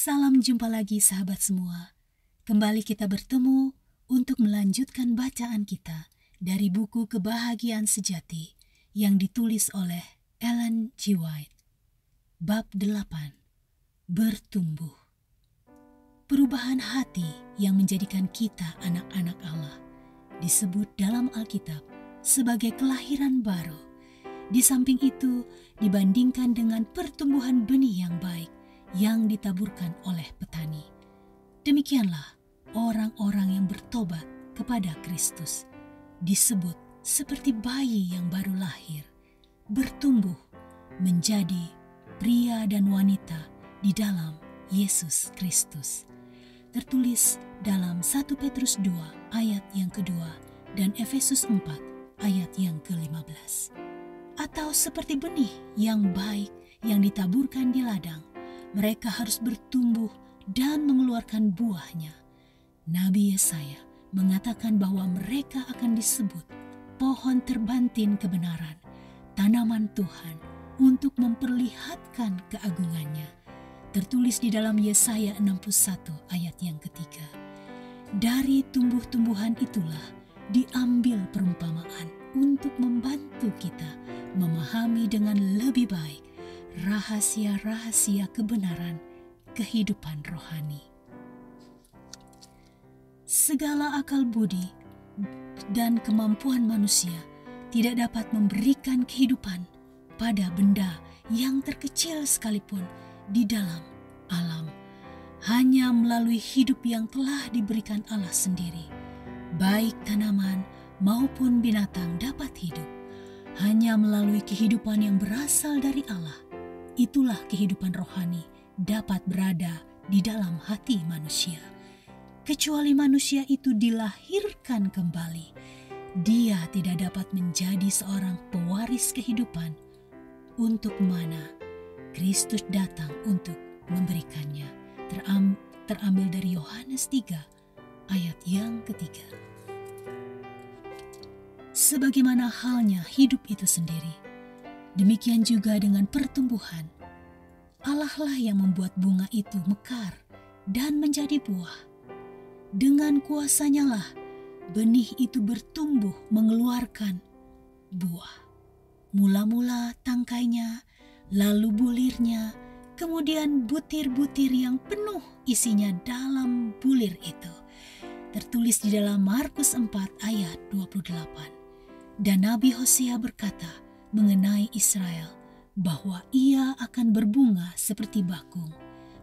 Salam jumpa lagi sahabat semua. Kembali kita bertemu untuk melanjutkan bacaan kita dari buku Kebahagiaan Sejati yang ditulis oleh Ellen G. White. Bab 8. Bertumbuh. Perubahan hati yang menjadikan kita anak-anak Allah disebut dalam Alkitab sebagai kelahiran baru. Di samping itu, dibandingkan dengan pertumbuhan benih yang baik yang ditaburkan oleh petani. Demikianlah orang-orang yang bertobat kepada Kristus disebut seperti bayi yang baru lahir, bertumbuh menjadi pria dan wanita di dalam Yesus Kristus. Tertulis dalam 1 Petrus 2 ayat yang kedua dan Efesus 4 ayat yang ke-15. Atau seperti benih yang baik yang ditaburkan di ladang, mereka harus bertumbuh dan mengeluarkan buahnya. Nabi Yesaya mengatakan bahwa mereka akan disebut pohon terbantin kebenaran, tanaman Tuhan untuk memperlihatkan keagungannya. Tertulis di dalam Yesaya 61 ayat yang ketiga. Dari tumbuh-tumbuhan itulah diambil perumpamaan untuk membantu kita memahami dengan lebih baik rahasia-rahasia kebenaran kehidupan rohani. Segala akal budi dan kemampuan manusia tidak dapat memberikan kehidupan pada benda yang terkecil sekalipun di dalam alam. Hanya melalui hidup yang telah diberikan Allah sendiri, baik tanaman maupun binatang dapat hidup. Hanya melalui kehidupan yang berasal dari Allah, itulah kehidupan rohani dapat berada di dalam hati manusia. Kecuali manusia itu dilahirkan kembali, dia tidak dapat menjadi seorang pewaris kehidupan untuk mana Kristus datang untuk memberikannya. Terambil dari Yohanes 3 ayat yang ketiga. Sebagaimana halnya hidup itu sendiri, demikian juga dengan pertumbuhan. Allah lah yang membuat bunga itu mekar dan menjadi buah. Dengan kuasanya lah benih itu bertumbuh mengeluarkan buah. Mula-mula tangkainya, lalu bulirnya, kemudian butir-butir yang penuh isinya dalam bulir itu. Tertulis di dalam Markus 4 ayat 28. Dan Nabi Hosea berkata mengenai Israel bahwa ia akan berbunga seperti bakung.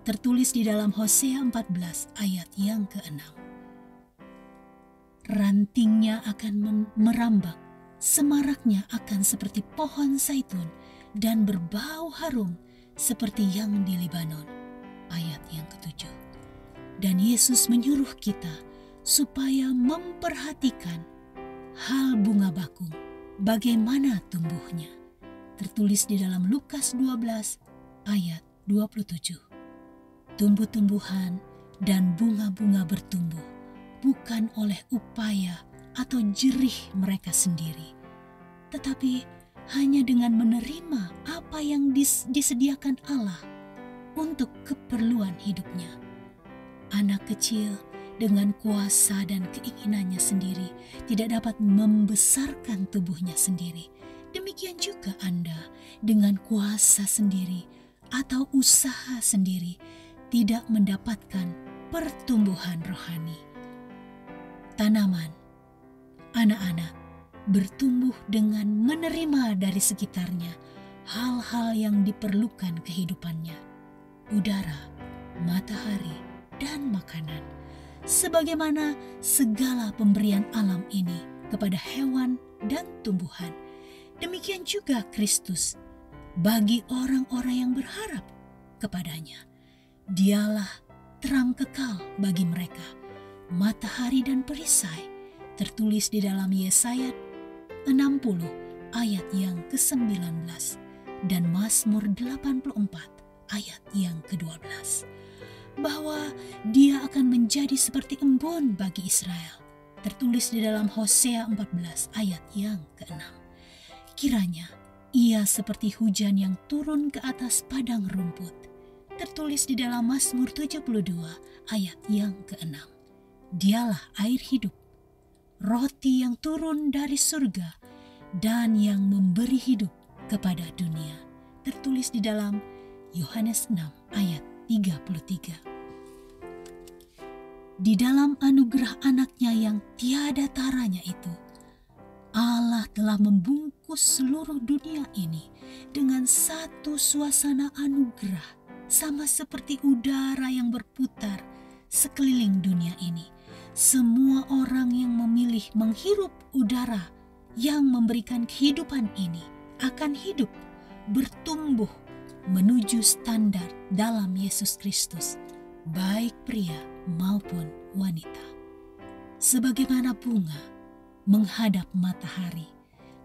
Tertulis di dalam Hosea 14 ayat yang ke-6. Rantingnya akan merambak, semaraknya akan seperti pohon zaitun dan berbau harum seperti yang di Libanon. Ayat yang ke-7. Dan Yesus menyuruh kita supaya memperhatikan hal bunga bakung, bagaimana tumbuhnya. Tertulis di dalam Lukas 12 ayat 27. Tumbuh-tumbuhan dan bunga-bunga bertumbuh bukan oleh upaya atau jerih mereka sendiri, tetapi hanya dengan menerima apa yang disediakan Allah untuk keperluan hidupnya. Anak kecil dengan kuasa dan keinginannya sendiri tidak dapat membesarkan tubuhnya sendiri. Demikian juga Anda dengan kuasa sendiri atau usaha sendiri tidak mendapatkan pertumbuhan rohani. Tanaman, anak-anak bertumbuh dengan menerima dari sekitarnya hal-hal yang diperlukan kehidupannya, udara, matahari, dan makanan. Sebagaimana segala pemberian alam ini kepada hewan dan tumbuhan, demikian juga Kristus bagi orang-orang yang berharap kepadanya. Dialah terang kekal bagi mereka, matahari dan perisai. Tertulis di dalam Yesaya 60 ayat yang ke-19 dan Mazmur 84 ayat yang ke-12. Bahwa dia akan menjadi seperti embun bagi Israel. Tertulis di dalam Hosea 14 ayat yang ke-6. Kiranya ia seperti hujan yang turun ke atas padang rumput, tertulis di dalam Mazmur 72 ayat yang ke-6. Dialah air hidup, roti yang turun dari surga dan yang memberi hidup kepada dunia. Tertulis di dalam Yohanes 6 ayat 33. Di dalam anugerah anaknya yang tiada taranya itu, Allah telah membungkus seluruh dunia ini dengan satu suasana anugerah, sama seperti udara yang berputar sekeliling dunia ini. Semua orang yang memilih menghirup udara yang memberikan kehidupan ini akan hidup, bertumbuh menuju standar dalam Yesus Kristus, baik pria maupun wanita. Sebagaimana bunga menghadap matahari,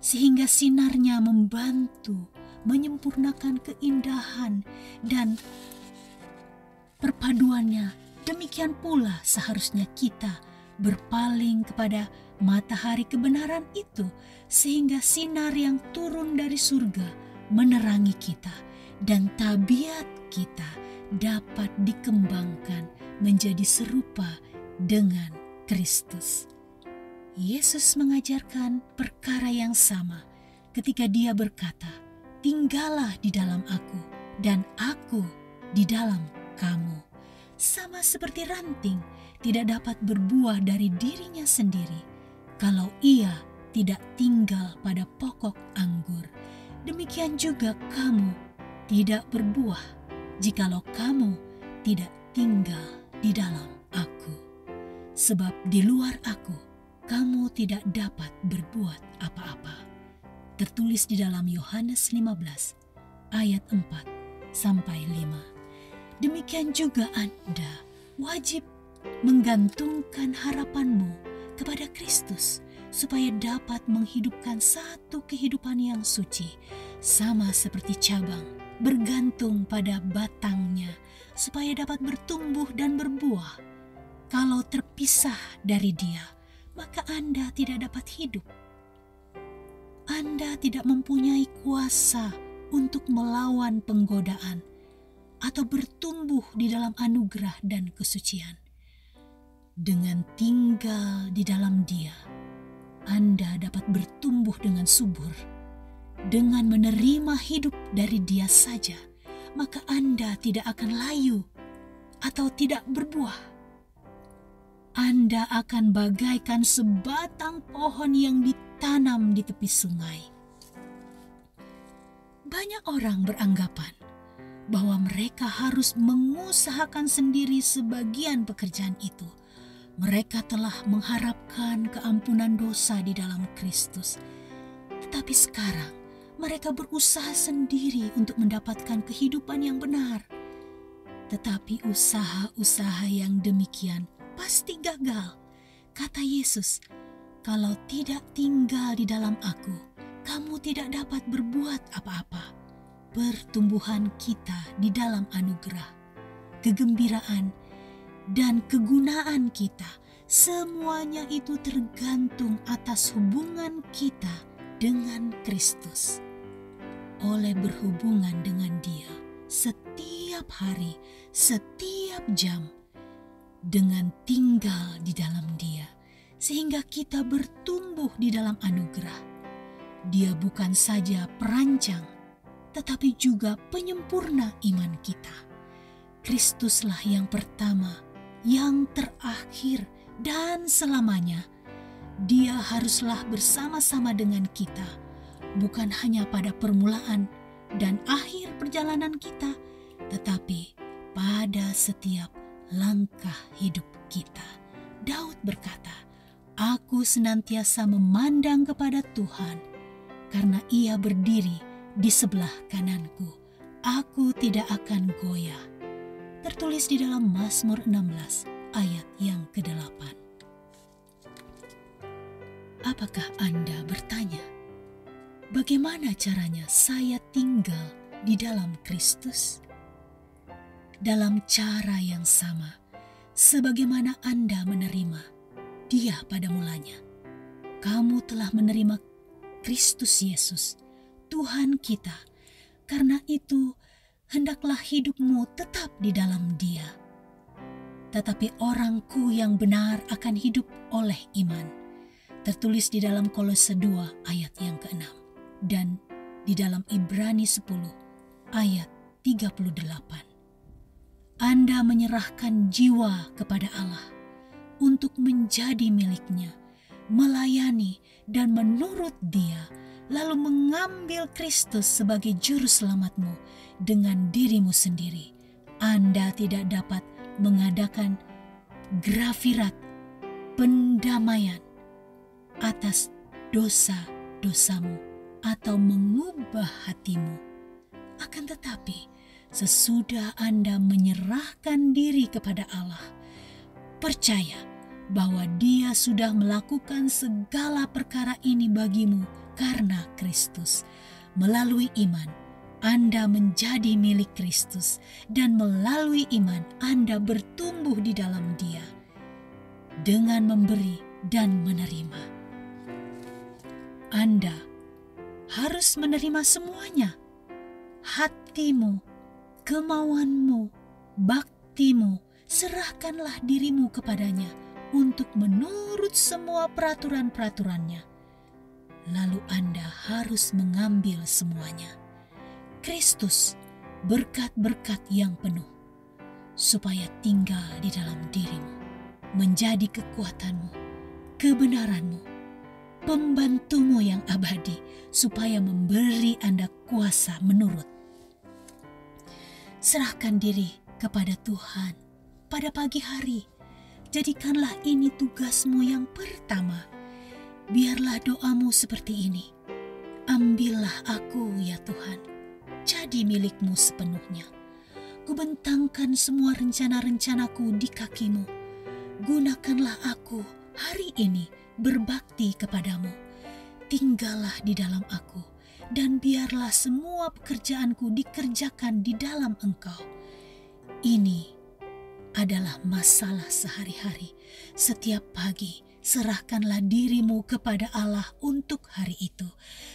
sehingga sinarnya membantu menyempurnakan keindahan dan perpaduannya, demikian pula seharusnya kita berpaling kepada matahari kebenaran itu, sehingga sinar yang turun dari surga menerangi kita dan tabiat kita dapat dikembangkan menjadi serupa dengan Kristus. Yesus mengajarkan perkara yang sama ketika Dia berkata, "Tinggallah di dalam Aku dan Aku di dalam kamu." Sama seperti ranting tidak dapat berbuah dari dirinya sendiri kalau ia tidak tinggal pada pokok anggur, demikian juga kamu tidak berbuah jikalau kamu tidak tinggal di dalam Aku. Sebab di luar Aku, kamu tidak dapat berbuat apa-apa. Tertulis di dalam Yohanes 15 ayat 4 sampai 5. Demikian juga Anda wajib menggantungkan harapanmu kepada Kristus, supaya dapat menghidupkan satu kehidupan yang suci, sama seperti cabang bergantung pada batangnya, supaya dapat bertumbuh dan berbuah. Kalau terpisah dari Dia, maka Anda tidak dapat hidup. Anda tidak mempunyai kuasa untuk melawan penggodaan atau bertumbuh di dalam anugerah dan kesucian. Dengan tinggal di dalam Dia, Anda dapat bertumbuh dengan subur. Dengan menerima hidup dari Dia saja, maka Anda tidak akan layu atau tidak berbuah. Anda akan bagaikan sebatang pohon yang ditanam di tepi sungai. Banyak orang beranggapan bahwa mereka harus mengusahakan sendiri sebagian pekerjaan itu. Mereka telah mengharapkan keampunan dosa di dalam Kristus. Tetapi sekarang mereka berusaha sendiri untuk mendapatkan kehidupan yang benar. Tetapi usaha-usaha yang demikian pasti gagal. Kata Yesus, "Kalau tidak tinggal di dalam Aku, kamu tidak dapat berbuat apa-apa." Pertumbuhan kita di dalam anugerah, kegembiraan, dan kegunaan kita, semuanya itu tergantung atas hubungan kita dengan Kristus. Oleh berhubungan dengan Dia setiap hari, setiap jam, dengan tinggal di dalam Dia, sehingga kita bertumbuh di dalam anugerah. Dia bukan saja perancang, tetapi juga penyempurna iman kita. Kristuslah yang pertama, yang terakhir, dan selamanya. Dia haruslah bersama-sama dengan kita, bukan hanya pada permulaan dan akhir perjalanan kita, tetapi pada setiap langkah hidup kita. Daud berkata, "Aku senantiasa memandang kepada Tuhan, karena Ia berdiri di sebelah kananku. Aku tidak akan goyah." Tertulis di dalam Mazmur 16 ayat yang ke-8. Apakah Anda bertanya, bagaimana caranya saya tinggal di dalam Kristus? Dalam cara yang sama, sebagaimana Anda menerima Dia pada mulanya, kamu telah menerima Kristus Yesus, Tuhan kita. Karena itu, hendaklah hidupmu tetap di dalam Dia. Tetapi orangku yang benar akan hidup oleh iman. Tertulis di dalam Kolose 2 ayat yang ke-6 dan di dalam Ibrani 10 ayat 38. Anda menyerahkan jiwa kepada Allah untuk menjadi miliknya, melayani dan menurut Dia, lalu mengambil Kristus sebagai juru selamatmu dengan dirimu sendiri. Anda tidak dapat mengadakan grafirat pendamaian atas dosa-dosamu atau mengubah hatimu. Akan tetapi, sesudah Anda menyerahkan diri kepada Allah, percaya bahwa Dia sudah melakukan segala perkara ini bagimu karena Kristus. Melalui iman, Anda menjadi milik Kristus, dan melalui iman Anda bertumbuh di dalam Dia dengan memberi dan menerima. Anda harus menerima semuanya. Hatimu, kemauanmu, baktimu, serahkanlah dirimu kepadanya untuk menurut semua peraturan-peraturannya. Lalu Anda harus mengambil semuanya. Kristus, berkat-berkat yang penuh, supaya tinggal di dalam dirimu, menjadi kekuatanmu, kebenaranmu, pembantumu yang abadi, supaya memberi Anda kuasa menurut. Serahkan diri kepada Tuhan pada pagi hari. Jadikanlah ini tugasmu yang pertama. Biarlah doamu seperti ini. Ambillah aku ya Tuhan, jadi milikmu sepenuhnya. Kubentangkan semua rencana-rencanaku di kakimu. Gunakanlah aku hari ini berbakti kepadamu. Tinggallah di dalam aku, dan biarlah semua pekerjaanku dikerjakan di dalam Engkau. Ini adalah masalah sehari-hari. Setiap pagi, serahkanlah dirimu kepada Allah untuk hari itu.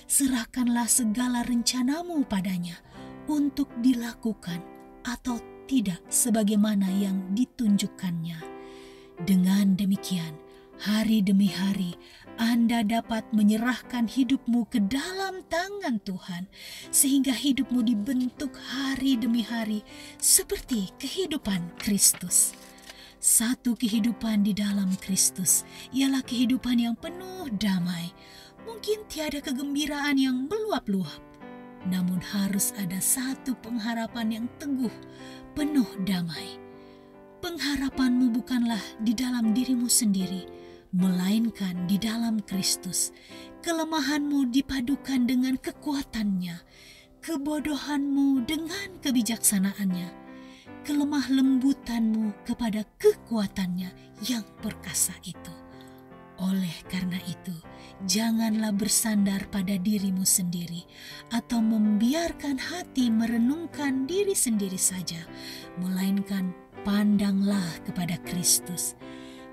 Serahkanlah segala rencanamu padanya untuk dilakukan atau tidak sebagaimana yang ditunjukkannya. Dengan demikian, hari demi hari, Anda dapat menyerahkan hidupmu ke dalam tangan Tuhan, sehingga hidupmu dibentuk hari demi hari seperti kehidupan Kristus. Satu kehidupan di dalam Kristus ialah kehidupan yang penuh damai. Mungkin tiada kegembiraan yang meluap-luap, namun harus ada satu pengharapan yang teguh, penuh damai. Pengharapanmu bukanlah di dalam dirimu sendiri, melainkan di dalam Kristus. Kelemahanmu dipadukan dengan kekuatannya, kebodohanmu dengan kebijaksanaannya, kelemah lembutanmu kepada kekuatannya yang perkasa itu. Oleh karena itu, janganlah bersandar pada dirimu sendiri atau membiarkan hati merenungkan diri sendiri saja, melainkan pandanglah kepada Kristus.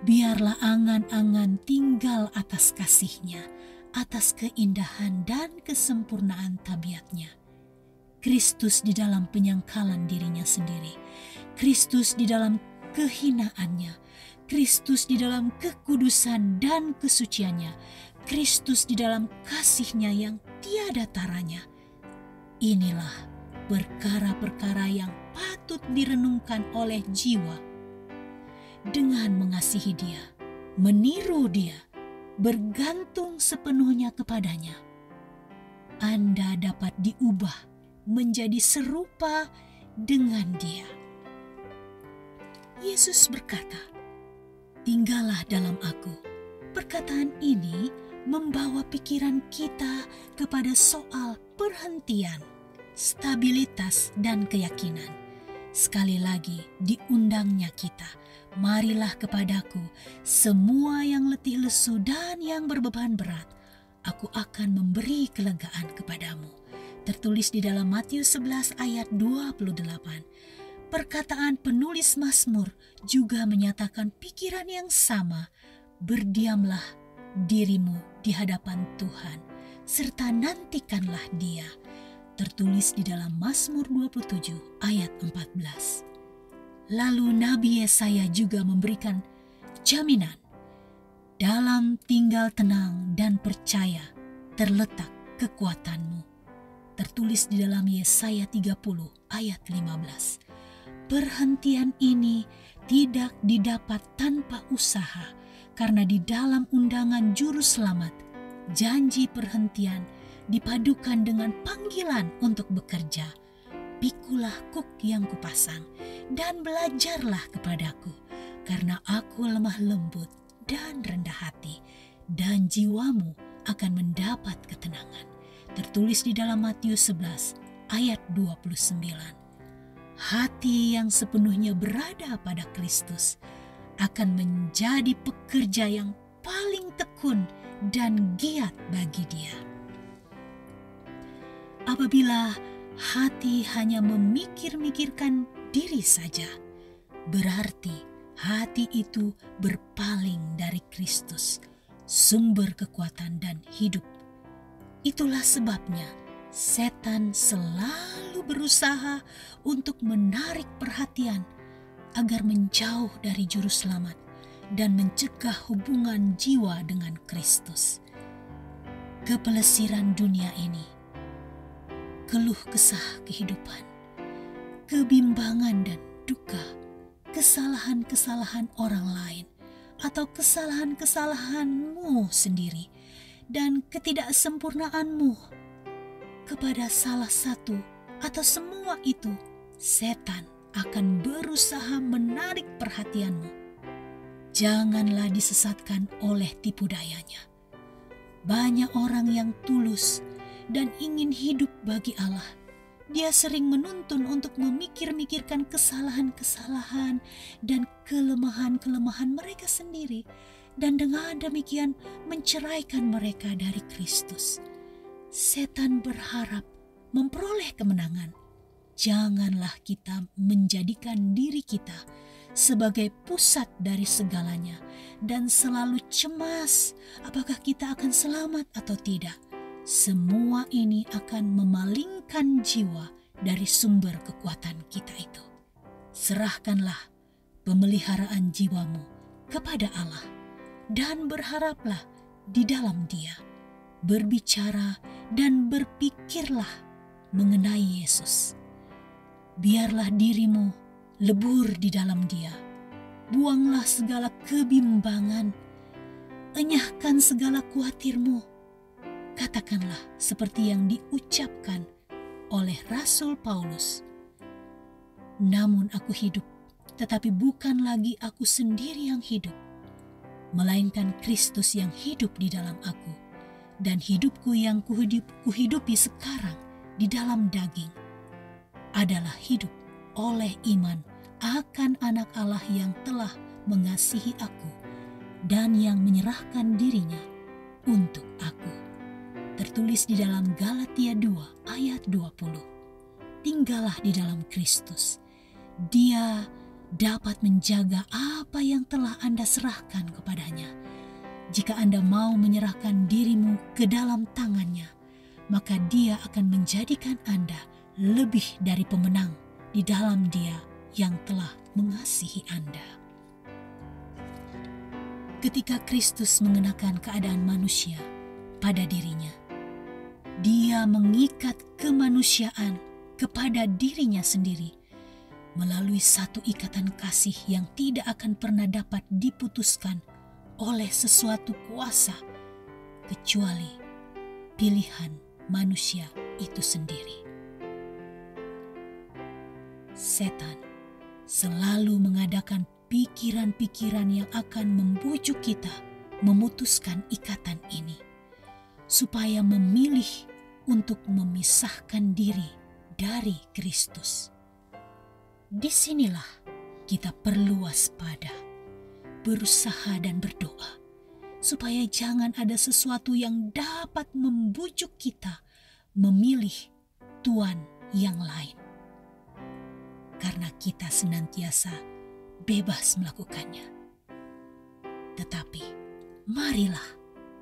Biarlah angan-angan tinggal atas kasih-Nya, atas keindahan dan kesempurnaan tabiat-Nya. Kristus di dalam penyangkalan dirinya sendiri, Kristus di dalam kehinaannya, Kristus di dalam kekudusan dan kesuciannya, Kristus di dalam kasih-Nya yang tiada taranya. Inilah perkara-perkara yang patut direnungkan oleh jiwa. Dengan mengasihi Dia, meniru Dia, bergantung sepenuhnya kepadanya, Anda dapat diubah menjadi serupa dengan Dia. Yesus berkata, "Tinggallah dalam Aku." Perkataan ini membawa pikiran kita kepada soal perhentian, stabilitas, dan keyakinan. Sekali lagi diundangnya kita, "Marilah kepadaku semua yang letih lesu dan yang berbeban berat, Aku akan memberi kelegaan kepadamu." Tertulis di dalam Matius 11 ayat 28. Perkataan penulis Mazmur juga menyatakan pikiran yang sama. Berdiamlah dirimu di hadapan Tuhan, serta nantikanlah Dia. tertulis di dalam Mazmur 27 ayat 14. Lalu Nabi Yesaya juga memberikan jaminan, dalam tinggal tenang dan percaya terletak kekuatanmu, tertulis di dalam Yesaya 30 ayat 15. Perhentian ini tidak didapat tanpa usaha, karena di dalam undangan juru selamat, janji perhentian dipadukan dengan panggilan untuk bekerja. Pikulah kuk yang kupasang dan belajarlah kepadaku, karena aku lemah lembut dan rendah hati, dan jiwamu akan mendapat ketenangan. Tertulis di dalam Matius 11 ayat 29. Hati yang sepenuhnya berada pada Kristus akan menjadi pekerja yang paling tekun dan giat bagi Dia. Apabila hati hanya memikir-mikirkan diri saja, berarti hati itu berpaling dari Kristus, sumber kekuatan dan hidup. Itulah sebabnya setan selalu berusaha untuk menarik perhatian agar menjauh dari juru selamat dan mencegah hubungan jiwa dengan Kristus. Kepelesiran dunia ini, keluh kesah kehidupan, kebimbangan dan duka, kesalahan-kesalahan orang lain atau kesalahan-kesalahanmu sendiri, dan ketidaksempurnaanmu, kepada salah satu atau semua itu, setan akan berusaha menarik perhatianmu. Janganlah disesatkan oleh tipu dayanya. Banyak orang yang tulus dan ingin hidup bagi Allah, dia sering menuntun untuk memikir-mikirkan kesalahan-kesalahan dan kelemahan-kelemahan mereka sendiri, dan dengan demikian menceraikan mereka dari Kristus. Setan berharap memperoleh kemenangan. Janganlah kita menjadikan diri kita sebagai pusat dari segalanya dan selalu cemas apakah kita akan selamat atau tidak. Semua ini akan memalingkan jiwa dari sumber kekuatan kita itu. Serahkanlah pemeliharaan jiwamu kepada Allah dan berharaplah di dalam Dia. Berbicara dan berpikirlah mengenai Yesus. Biarlah dirimu lebur di dalam Dia. Buanglah segala kebimbangan. Enyahkan segala khawatirmu. Katakanlah seperti yang diucapkan oleh Rasul Paulus. Namun aku hidup, tetapi bukan lagi aku sendiri yang hidup, melainkan Kristus yang hidup di dalam aku. Dan hidupku yang kuhidupi sekarang di dalam daging adalah hidup oleh iman akan Anak Allah yang telah mengasihi aku dan yang menyerahkan dirinya untuk aku. Tertulis di dalam Galatia 2 ayat 20. Tinggallah di dalam Kristus. Dia dapat menjaga apa yang telah Anda serahkan kepadanya. Jika Anda mau menyerahkan dirimu ke dalam tangannya, maka Dia akan menjadikan Anda lebih dari pemenang di dalam Dia yang telah mengasihi Anda. Ketika Kristus mengenakan keadaan manusia pada dirinya, Dia mengikat kemanusiaan kepada dirinya sendiri melalui satu ikatan kasih yang tidak akan pernah dapat diputuskan oleh sesuatu kuasa kecuali pilihan manusia itu sendiri. Setan selalu mengadakan pikiran-pikiran yang akan membujuk kita memutuskan ikatan ini, supaya memilih untuk memisahkan diri dari Kristus. Disinilah kita perlu waspada, berusaha dan berdoa, supaya jangan ada sesuatu yang dapat membujuk kita memilih Tuhan yang lain. Karena kita senantiasa bebas melakukannya. Tetapi marilah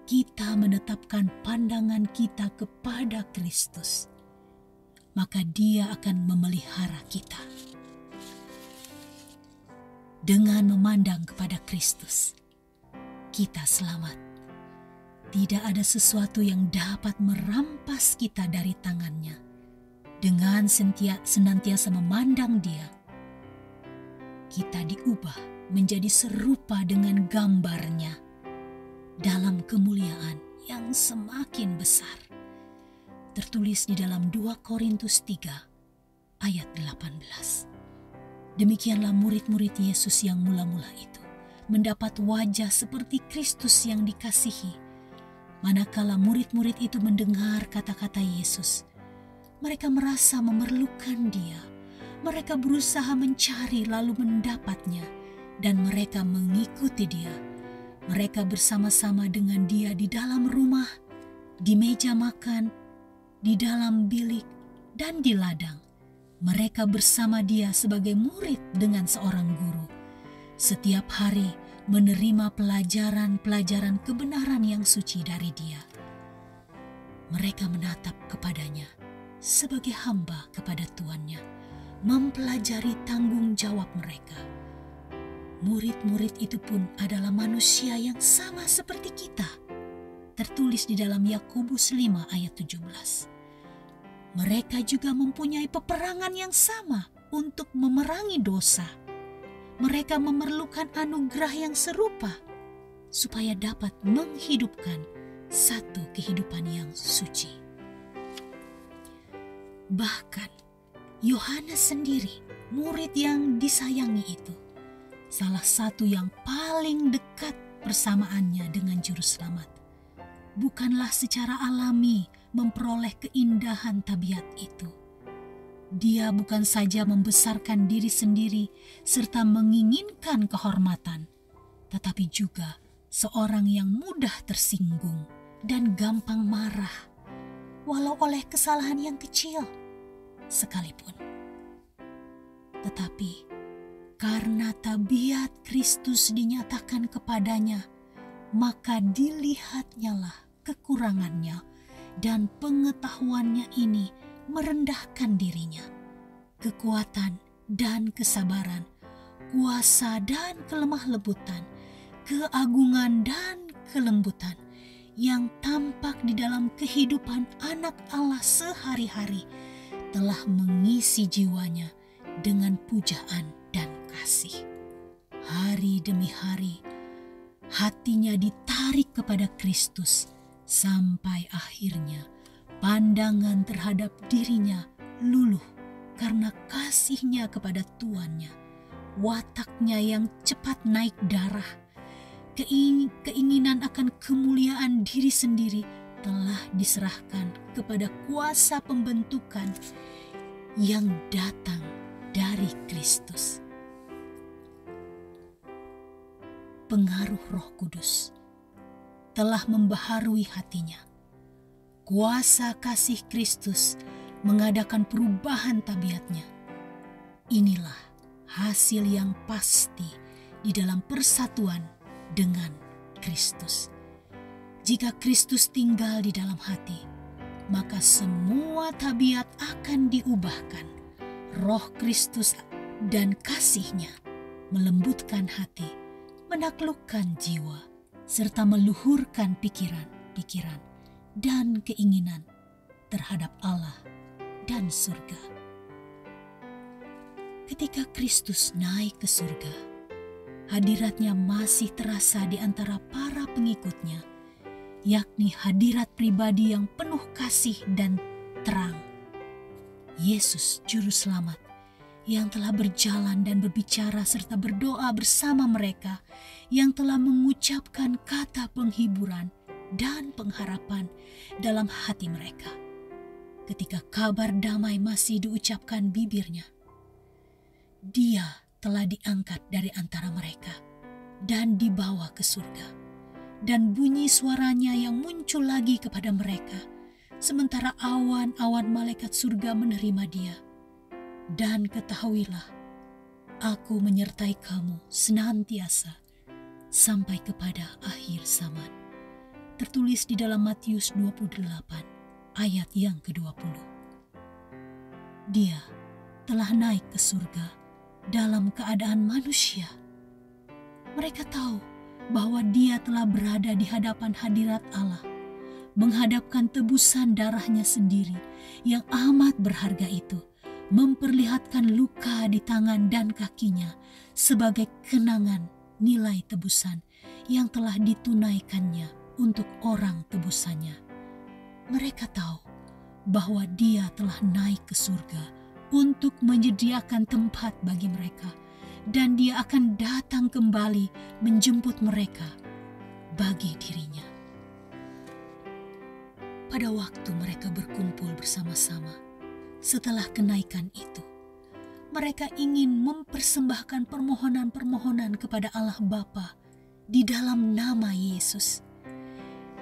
kita menetapkan pandangan kita kepada Kristus. maka Dia akan memelihara kita. Dengan memandang kepada Kristus, kita selamat. Tidak ada sesuatu yang dapat merampas kita dari tangannya. Dengan senantiasa memandang Dia, kita diubah menjadi serupa dengan gambar-Nya dalam kemuliaan yang semakin besar. Tertulis di dalam 2 Korintus 3 ayat 18. Demikianlah murid-murid Yesus yang mula-mula itu mendapat wajah seperti Kristus yang dikasihi. Manakala murid-murid itu mendengar kata-kata Yesus, mereka merasa memerlukan Dia. Mereka berusaha mencari lalu mendapatnya, dan mereka mengikuti Dia. Mereka bersama-sama dengan Dia di dalam rumah, di meja makan, di dalam bilik, dan di ladang. Mereka bersama Dia sebagai murid dengan seorang guru. Setiap hari menerima pelajaran-pelajaran kebenaran yang suci dari Dia. Mereka menatap kepadanya sebagai hamba kepada Tuannya, mempelajari tanggung jawab mereka. Murid-murid itu pun adalah manusia yang sama seperti kita. Tertulis di dalam Yakobus 5 ayat 17. Mereka juga mempunyai peperangan yang sama untuk memerangi dosa. Mereka memerlukan anugerah yang serupa supaya dapat menghidupkan satu kehidupan yang suci. Bahkan Yohanes sendiri, murid yang disayangi itu, salah satu yang paling dekat persamaannya dengan Juru Selamat, bukanlah secara alami memperoleh keindahan tabiat itu. Dia bukan saja membesarkan diri sendiri serta menginginkan kehormatan, tetapi juga seorang yang mudah tersinggung dan gampang marah, walau oleh kesalahan yang kecil sekalipun. Tetapi karena tabiat Kristus dinyatakan kepadanya, maka dilihatnyalah kekurangannya, dan pengetahuannya ini merendahkan dirinya. Kekuatan dan kesabaran, kuasa dan kelemah lebutan, keagungan dan kelembutan yang tampak di dalam kehidupan anak Allah sehari-hari telah mengisi jiwanya dengan pujaan dan kasih. Hari demi hari, hatinya ditarik kepada Kristus sampai akhirnya pandangan terhadap dirinya luluh karena kasihnya kepada Tuannya. Wataknya yang cepat naik darah, keinginan akan kemuliaan diri sendiri telah diserahkan kepada kuasa pembentukan yang datang dari Kristus. Pengaruh Roh Kudus telah membaharui hatinya. Kuasa kasih Kristus mengadakan perubahan tabiatnya. Inilah hasil yang pasti di dalam persatuan dengan Kristus. Jika Kristus tinggal di dalam hati, maka semua tabiat akan diubahkan. Roh Kristus dan kasih-Nya melembutkan hati, menaklukkan jiwa, serta meluhurkan pikiran dan keinginan terhadap Allah dan surga. Ketika Kristus naik ke surga, hadirat-Nya masih terasa di antara para pengikut-Nya, yakni hadirat pribadi yang penuh kasih dan terang. Yesus Juru Selamat yang telah berjalan dan berbicara serta berdoa bersama mereka, yang telah mengucapkan kata penghiburan dan pengharapan dalam hati mereka. Ketika kabar damai masih diucapkan bibirnya, Dia telah diangkat dari antara mereka dan dibawa ke surga. Dan bunyi suaranya yang muncul lagi kepada mereka, sementara awan-awan malaikat surga menerima Dia. Dan ketahuilah, Aku menyertai kamu senantiasa sampai kepada akhir zaman. Tertulis di dalam Matius 28 ayat yang ke-20. Dia telah naik ke surga dalam keadaan manusia. Mereka tahu bahwa dia telah berada di hadapan hadirat Allah, menghadapkan tebusan darahnya sendiri yang amat berharga itu, memperlihatkan luka di tangan dan kakinya sebagai kenangan nilai tebusan yang telah ditunaikannya untuk orang tebusannya. Mereka tahu bahwa dia telah naik ke surga untuk menyediakan tempat bagi mereka, dan dia akan datang kembali menjemput mereka bagi dirinya. Pada waktu mereka berkumpul bersama-sama setelah kenaikan itu, mereka ingin mempersembahkan permohonan-permohonan kepada Allah Bapa di dalam nama Yesus.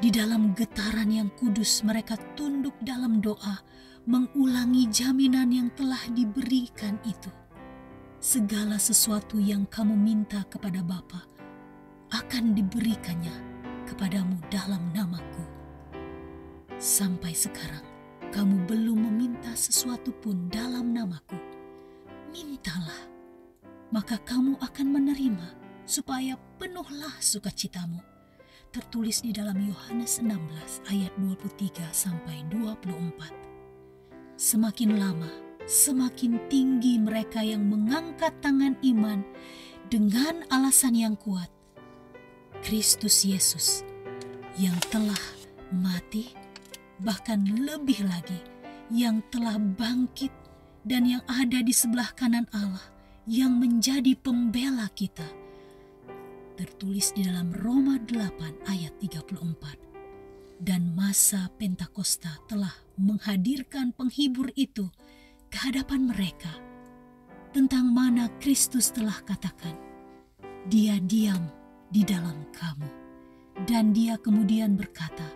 Di dalam getaran yang kudus, mereka tunduk dalam doa, mengulangi jaminan yang telah diberikan itu. Segala sesuatu yang kamu minta kepada Bapa akan diberikannya kepadamu dalam namaku. Sampai sekarang, kamu belum meminta sesuatu pun dalam namaku. Mintalah, maka kamu akan menerima, supaya penuhlah sukacitamu. Tertulis di dalam Yohanes 16 ayat 23-24. Semakin lama, semakin tinggi mereka yang mengangkat tangan iman dengan alasan yang kuat. Kristus Yesus yang telah mati, bahkan lebih lagi yang telah bangkit dan yang ada di sebelah kanan Allah yang menjadi pembela kita. Tertulis di dalam Roma 8 ayat 34. Dan masa Pentakosta telah menghadirkan penghibur itu ke hadapan mereka, tentang mana Kristus telah katakan, "Dia diam di dalam kamu." Dan dia kemudian berkata,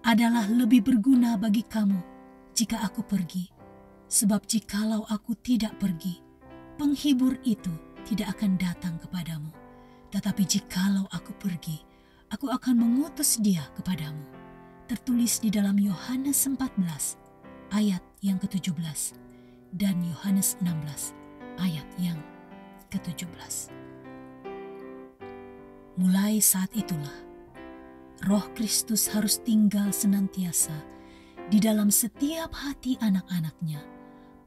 "Adalah lebih berguna bagi kamu jika aku pergi, sebab jikalau aku tidak pergi, penghibur itu tidak akan datang kepadamu. Tetapi jikalau aku pergi, aku akan mengutus dia kepadamu." Tertulis di dalam Yohanes 14 ayat yang ke-17 dan Yohanes 16 ayat yang ke-17. Mulai saat itulah, Roh Kristus harus tinggal senantiasa di dalam setiap hati anak-anaknya.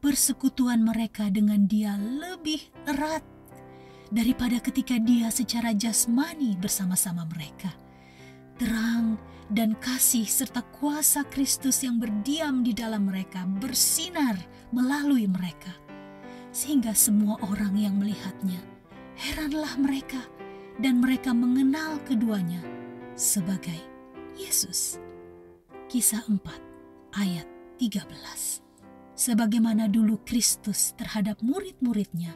Persekutuan mereka dengan dia lebih erat daripada ketika dia secara jasmani bersama-sama mereka. Terang dan kasih serta kuasa Kristus yang berdiam di dalam mereka bersinar melalui mereka, sehingga semua orang yang melihatnya heranlah mereka, dan mereka mengenal keduanya sebagai Yesus. Kisah 4 ayat 13. Sebagaimana dulu Kristus terhadap murid-muridnya,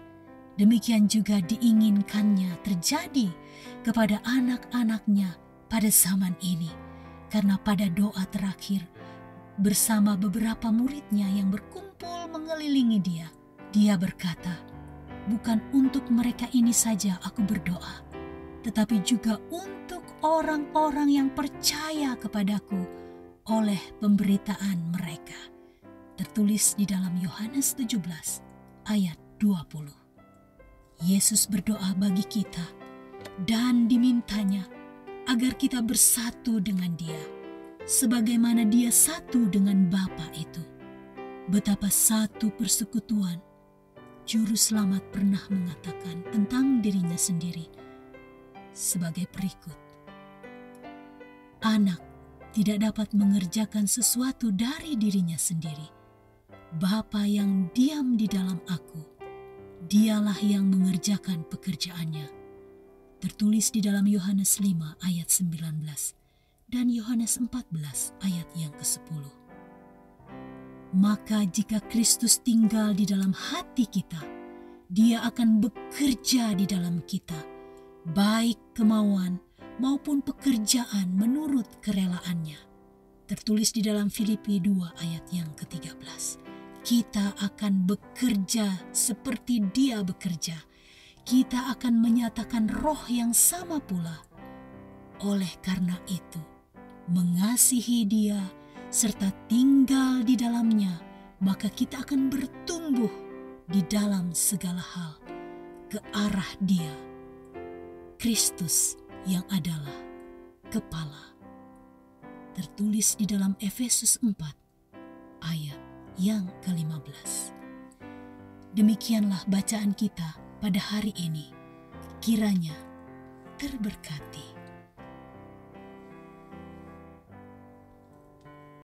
demikian juga diinginkannya terjadi kepada anak-anaknya pada zaman ini. Karena pada doa terakhir bersama beberapa muridnya yang berkumpul mengelilingi dia berkata, "Bukan untuk mereka ini saja aku berdoa, tetapi juga untuk orang-orang yang percaya kepadaku oleh pemberitaan mereka." Tertulis di dalam Yohanes 17 ayat 20. Yesus berdoa bagi kita dan dimintanya agar kita bersatu dengan Dia, sebagaimana Dia satu dengan Bapa itu. Betapa satu persekutuan. Juru Selamat pernah mengatakan tentang dirinya sendiri sebagai berikut: "Anak tidak dapat mengerjakan sesuatu dari dirinya sendiri. Bapa yang diam di dalam aku, dialah yang mengerjakan pekerjaannya." Tertulis di dalam Yohanes 5 ayat 19 dan Yohanes 14 ayat yang ke-10. Maka jika Kristus tinggal di dalam hati kita, Dia akan bekerja di dalam kita, baik kemauan maupun pekerjaan menurut kerelaannya. Tertulis di dalam Filipi 2 ayat yang ke-13. Kita akan bekerja seperti Dia bekerja. Kita akan menyatakan roh yang sama pula. Oleh karena itu, mengasihi Dia serta tinggal di dalamnya maka kita akan bertumbuh di dalam segala hal ke arah Dia, Kristus yang adalah kepala. Tertulis di dalam Efesus 4 ayat yang ke-15. Demikianlah bacaan kita pada hari ini. Kiranya terberkati.